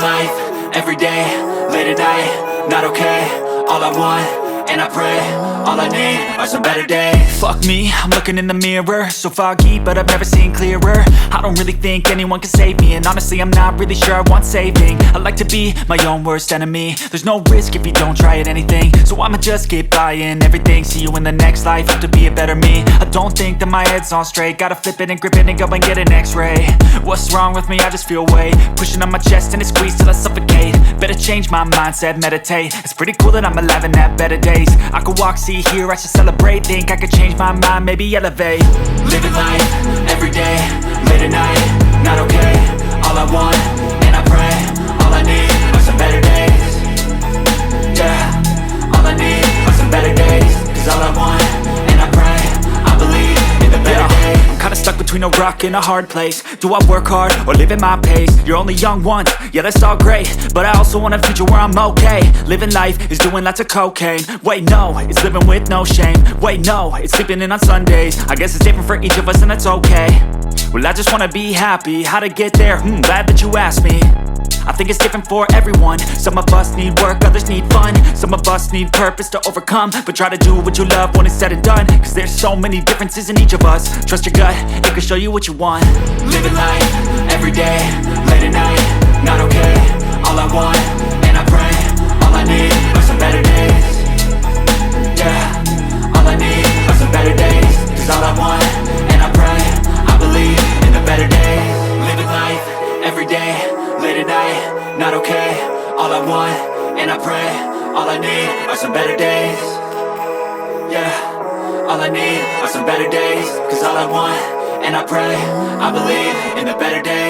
life, everyday, late at night, not okay. All I want, and I pray, all I need are some better days. Fuck me, I'm looking in the mirror, so foggy, but I've never seen clearer. I don't really think anyone can save me, and honestly I'm not really sure I want saving. I like to be my own worst enemy. There's no risk if you don't try at anything, so I'ma just keep buying everything. See you in the next life, have to be a better me. I don't think that my head's on straight, gotta flip it and grip it and go and get an x-ray. What's wrong with me? I just feel weight pushing on my chest and it squeezes till I suffocate. Better change my mindset, meditate. It's pretty cool that I'm alive and have better days. I could walk, see, hear, I should celebrate. Think I could change my mind, maybe elevate. Living life, everyday, late at night, not okay. All I want, and I pray, all I need are some better days. Yeah, all I need are some better days. Cause all I want, and I pray, I believe in the better days. I'm kinda stuck between a rock and a hard place. Do I work hard or live at my pace? You're only young once, yeah that's all great, but I also want a future where I'm okay. Living life is doing lots of cocaine. Wait no, it's living with no shame. Wait no, it's sleeping in on Sundays. I guess it's different for each of us and that's okay. Well I just wanna be happy, how to get there? Glad that you asked me. I think it's different for everyone. Some of us need work, others need fun. Some of us need purpose to overcome. But try to do what you love when it's said and done. Cause there's so many differences in each of us. Trust your gut, it can show you what you want. Living life, everyday, late at night, not okay. All I want, and I pray, all I need are some better days. Yeah, all I need are some better days. Cause all I want, and I pray, I believe in the better days. Living life, everyday, late at night, not okay. All I want, and I pray, all I need are some better days. Yeah, all I need are some better days. Cause all I want, and I pray, I believe in the better days.